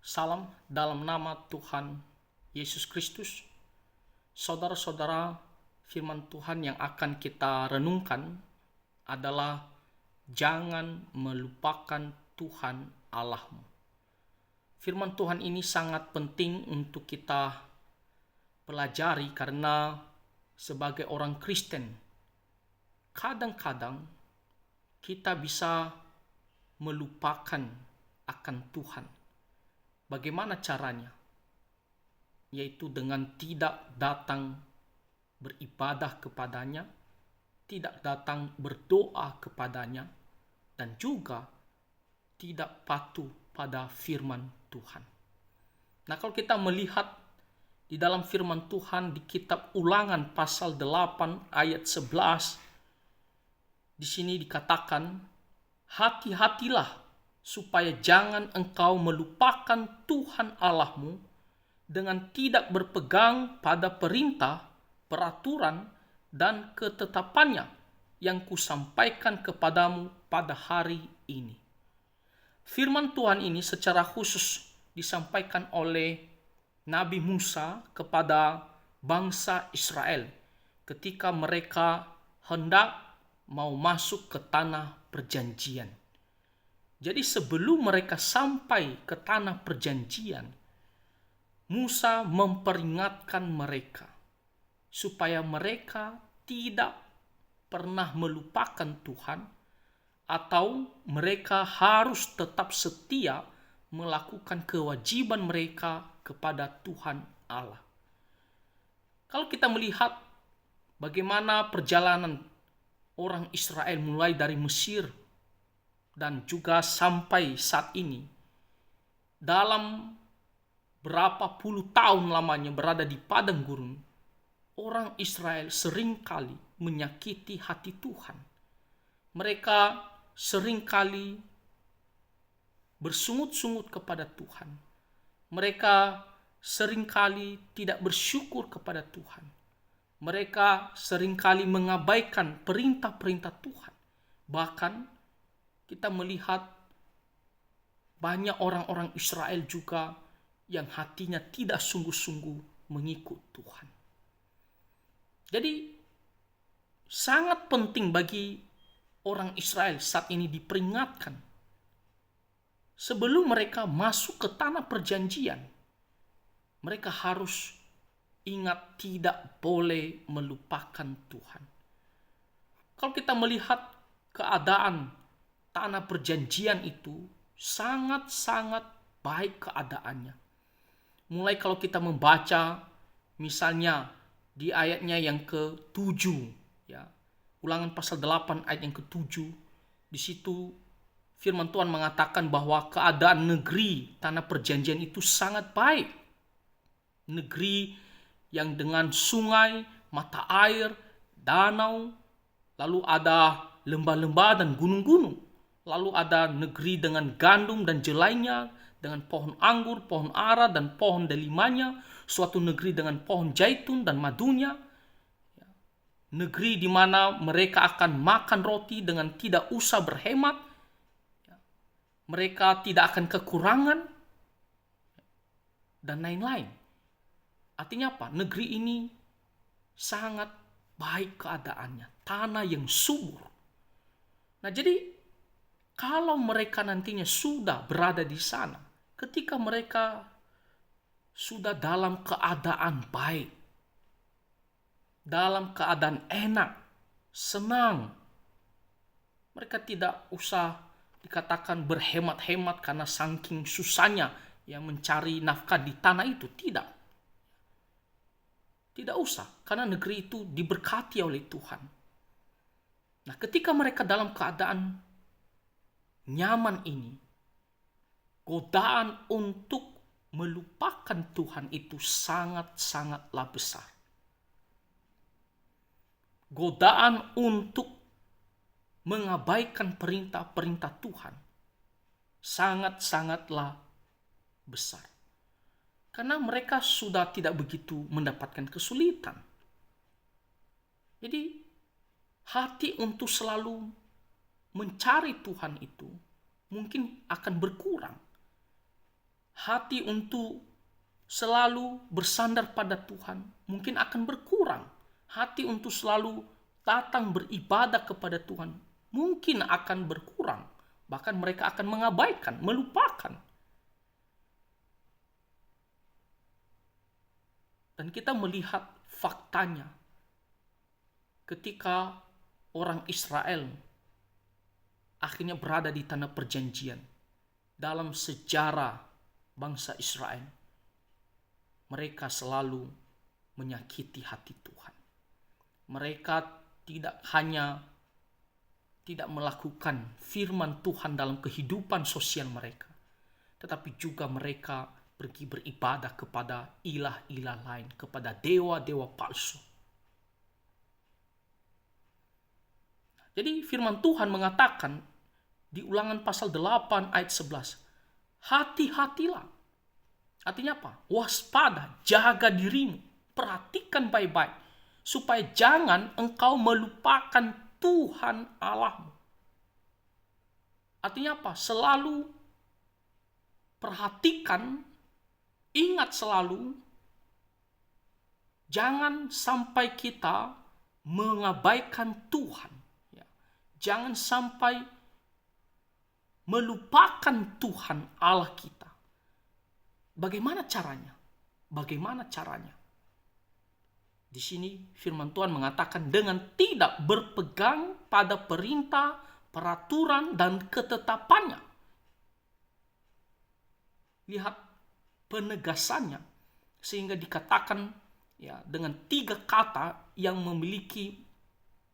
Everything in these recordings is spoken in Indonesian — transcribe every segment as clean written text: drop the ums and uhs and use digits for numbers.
Salam dalam nama Tuhan Yesus Kristus. Saudara-saudara, firman Tuhan yang akan kita renungkan adalah jangan melupakan Tuhan Allahmu. Firman Tuhan ini sangat penting untuk kita pelajari karena sebagai orang Kristen, kadang-kadang kita bisa melupakan akan Tuhan. Bagaimana caranya? Yaitu dengan tidak datang beribadah kepadanya, tidak datang berdoa kepadanya, dan juga tidak patuh pada firman Tuhan. Nah, kalau kita melihat di dalam firman Tuhan di kitab Ulangan pasal 8 ayat 11, di sini dikatakan, hati-hatilah supaya jangan engkau melupakan Tuhan Allahmu dengan tidak berpegang pada perintah, peraturan, dan ketetapannya yang kusampaikan kepadamu pada hari ini. Firman Tuhan ini secara khusus disampaikan oleh Nabi Musa kepada bangsa Israel ketika mereka hendak mau masuk ke tanah perjanjian. Jadi sebelum mereka sampai ke tanah perjanjian, Musa memperingatkan mereka supaya mereka tidak pernah melupakan Tuhan atau mereka harus tetap setia melakukan kewajiban mereka kepada Tuhan Allah. Kalau kita melihat bagaimana perjalanan orang Israel mulai dari Mesir dan juga sampai saat ini, dalam berapa puluh tahun lamanya berada di padang gurun, orang Israel seringkali menyakiti hati Tuhan. Mereka seringkali bersungut-sungut kepada Tuhan. Mereka seringkali tidak bersyukur kepada Tuhan. Mereka seringkali mengabaikan perintah-perintah Tuhan. Bahkan kita melihat banyak orang-orang Israel juga yang hatinya tidak sungguh-sungguh mengikut Tuhan. Jadi sangat penting bagi orang Israel saat ini diperingatkan sebelum mereka masuk ke tanah perjanjian, mereka harus ingat tidak boleh melupakan Tuhan. Kalau kita melihat keadaan tanah perjanjian itu sangat-sangat baik keadaannya. Mulai kalau kita membaca misalnya di ayatnya yang ke-7, ya. Ulangan pasal 8 ayat yang ke-7, di situ firman Tuhan mengatakan bahwa keadaan negeri tanah perjanjian itu sangat baik. Negeri yang dengan sungai, mata air, danau, lalu ada lembah-lembah dan gunung-gunung. Lalu ada negeri dengan gandum dan jelainya, dengan pohon anggur, pohon ara, dan pohon delimanya. Suatu negeri dengan pohon zaitun dan madunya. Negeri di mana mereka akan makan roti dengan tidak usah berhemat. Mereka tidak akan kekurangan. Dan lain-lain. Artinya apa? Negeri ini sangat baik keadaannya. Tanah yang subur. Nah, jadi kalau mereka nantinya sudah berada di sana, ketika mereka sudah dalam keadaan baik, dalam keadaan enak, senang, mereka tidak usah dikatakan berhemat-hemat karena saking susahnya yang mencari nafkah di tanah itu. Tidak usah, karena negeri itu diberkati oleh Tuhan. Nah, ketika mereka dalam keadaan nyaman ini, godaan untuk melupakan Tuhan itu sangat-sangatlah besar. Godaan untuk mengabaikan perintah-perintah Tuhan sangat-sangatlah besar. Karena mereka sudah tidak begitu mendapatkan kesulitan. Jadi hati untuk selalu mencari Tuhan itu mungkin akan berkurang. hati untuk selalu bersandar pada Tuhan mungkin akan berkurang. Hati untuk selalu datang beribadah kepada Tuhan mungkin akan berkurang. Bahkan mereka akan mengabaikan, melupakan. Dan kita melihat faktanya ketika orang Israel akhirnya berada di tanah perjanjian. Dalam sejarah bangsa Israel, mereka selalu menyakiti hati Tuhan. Mereka tidak hanya tidak melakukan firman Tuhan dalam kehidupan sosial mereka, tetapi juga mereka pergi beribadah kepada ilah-ilah lain, kepada dewa-dewa palsu. Jadi firman Tuhan mengatakan di Ulangan pasal 8 ayat 11, hati-hatilah. Artinya apa? Waspada, jaga dirimu, perhatikan baik-baik, supaya jangan engkau melupakan Tuhan Allahmu. Artinya apa? Selalu perhatikan, ingat selalu, jangan sampai kita mengabaikan Tuhan. Jangan sampai melupakan Tuhan Allah kita. Bagaimana caranya? Bagaimana caranya? Di sini firman Tuhan mengatakan dengan tidak berpegang pada perintah, peraturan, dan ketetapannya. Lihat penegasannya sehingga dikatakan dengan 3 kata yang memiliki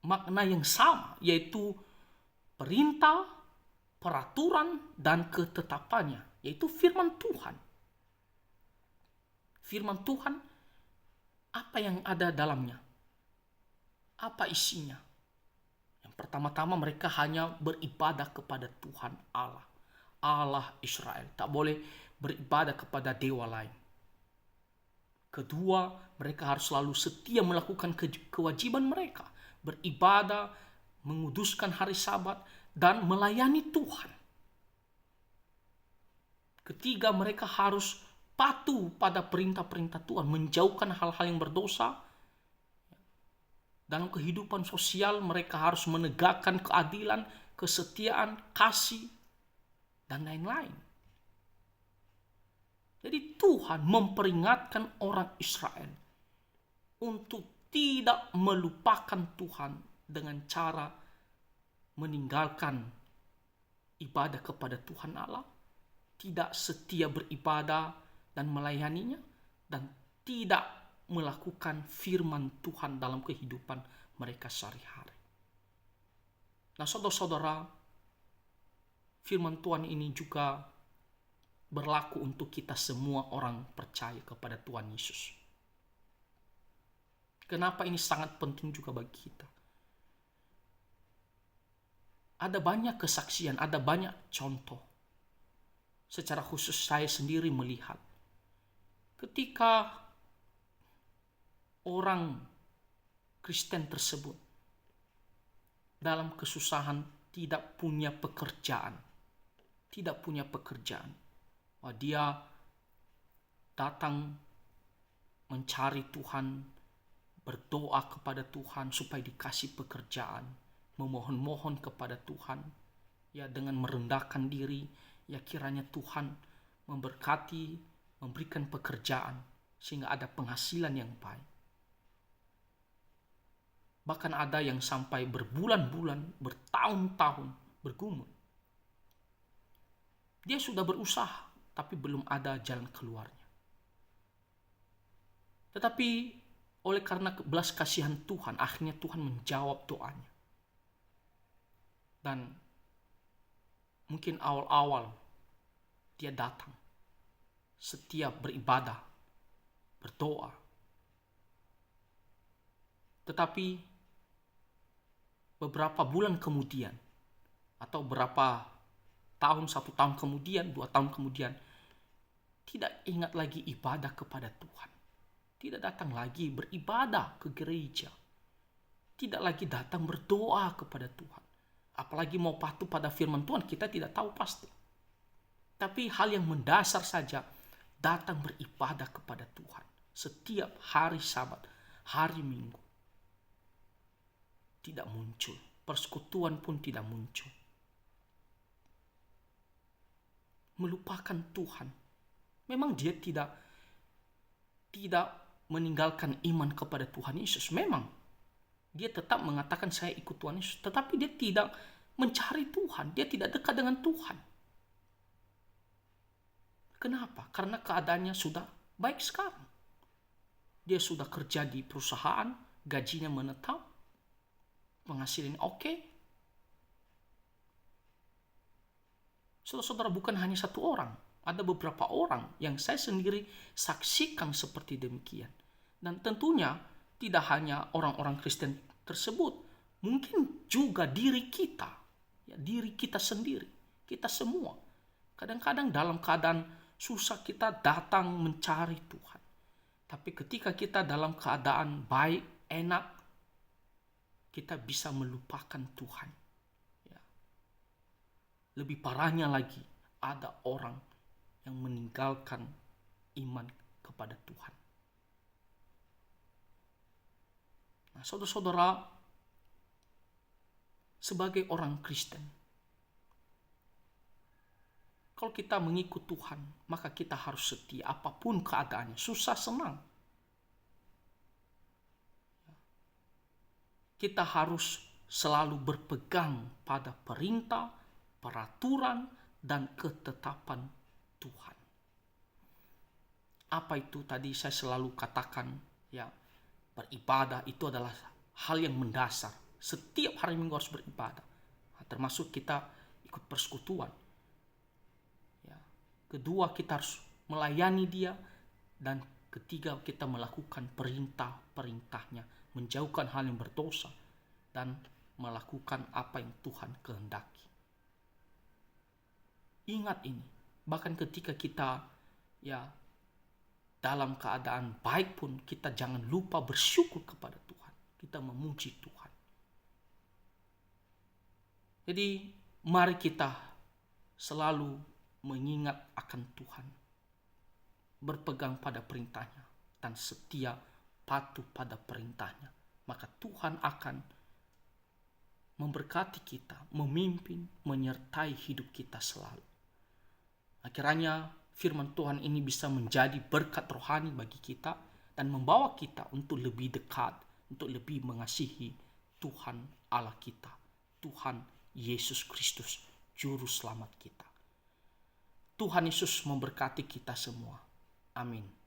makna yang sama, yaitu perintah, peraturan, dan ketetapannya, yaitu firman Tuhan. Firman Tuhan, apa yang ada dalamnya? Apa isinya? Yang pertama-tama mereka hanya beribadah kepada Tuhan Allah, Allah Israel. Tak boleh beribadah kepada dewa lain. Kedua, mereka harus selalu setia melakukan kewajiban mereka, beribadah, menguduskan hari Sabat, dan melayani Tuhan. Ketiga, mereka harus patuh pada perintah-perintah Tuhan, menjauhkan hal-hal yang berdosa. Dalam kehidupan sosial, mereka harus menegakkan keadilan, kesetiaan, kasih, dan lain-lain. Jadi Tuhan memperingatkan orang Israel untuk tidak melupakan Tuhan dengan cara meninggalkan ibadah kepada Tuhan Allah, tidak setia beribadah dan melayaninya, dan tidak melakukan firman Tuhan dalam kehidupan mereka sehari-hari. Nah, saudara-saudara, firman Tuhan ini juga berlaku untuk kita semua orang percaya kepada Tuhan Yesus. Kenapa ini sangat penting juga bagi kita? Ada banyak kesaksian, ada banyak contoh. Secara khusus saya sendiri melihat ketika orang Kristen tersebut dalam kesusahan tidak punya pekerjaan. Dia datang mencari Tuhan, berdoa kepada Tuhan supaya dikasih pekerjaan, memohon-mohon kepada Tuhan, dengan merendahkan diri, kiranya Tuhan memberkati, memberikan pekerjaan sehingga ada penghasilan yang baik. Bahkan ada yang sampai berbulan-bulan, bertahun-tahun bergumul. Dia sudah berusaha, tapi belum ada jalan keluarnya. Tetapi oleh karena belas kasihan Tuhan, akhirnya Tuhan menjawab doanya. Dan mungkin awal-awal dia datang, setia beribadah, berdoa. Tetapi beberapa bulan kemudian, atau berapa tahun, 1 tahun kemudian, 2 tahun kemudian, tidak ingat lagi ibadah kepada Tuhan. Tidak datang lagi beribadah ke gereja. Tidak lagi datang berdoa kepada Tuhan. Apalagi mau patuh pada firman Tuhan, kita tidak tahu pasti. Tapi hal yang mendasar saja, datang beribadah kepada Tuhan setiap hari Sabat, hari Minggu, tidak muncul. Persekutuan pun tidak muncul. Melupakan Tuhan. Memang dia tidak meninggalkan iman kepada Tuhan Yesus. Memang dia tetap mengatakan saya ikut Tuhan Yesus, tetapi dia tidak mencari Tuhan, dia tidak dekat dengan Tuhan. Kenapa? Karena keadaannya sudah baik sekarang. Dia sudah kerja di perusahaan, gajinya menetap, penghasilan oke. Saudara-saudara, bukan hanya satu orang, ada beberapa orang yang saya sendiri saksikan seperti demikian. Dan tentunya tidak hanya orang-orang Kristen tersebut, mungkin juga diri kita, ya, diri kita sendiri, kita semua. Kadang-kadang dalam keadaan susah kita datang mencari Tuhan. Tapi ketika kita dalam keadaan baik, enak, kita bisa melupakan Tuhan. Ya. Lebih parahnya lagi, ada orang yang meninggalkan iman kepada Tuhan. Nah, saudara-saudara, sebagai orang Kristen, kalau kita mengikut Tuhan, maka kita harus setia apapun keadaannya, susah senang. Kita harus selalu berpegang pada perintah, peraturan, dan ketetapan Tuhan. Apa itu tadi saya selalu katakan, ya, beribadah itu adalah hal yang mendasar. Setiap hari Minggu harus beribadah. Termasuk kita ikut persekutuan. Ya. Kedua, kita harus melayani Dia. Dan ketiga, kita melakukan perintah-perintahnya. Menjauhkan hal yang berdosa. Dan melakukan apa yang Tuhan kehendaki. Ingat ini. Bahkan ketika kita dalam keadaan baik pun, kita jangan lupa bersyukur kepada Tuhan. Kita memuji Tuhan. Jadi mari kita selalu mengingat akan Tuhan. Berpegang pada perintahnya. Dan setia patuh pada perintahnya. Maka Tuhan akan memberkati kita, memimpin, menyertai hidup kita selalu. Akhirnya firman Tuhan ini bisa menjadi berkat rohani bagi kita dan membawa kita untuk lebih dekat, untuk lebih mengasihi Tuhan Allah kita, Tuhan Yesus Kristus, Juru Selamat kita. Tuhan Yesus memberkati kita semua. Amin.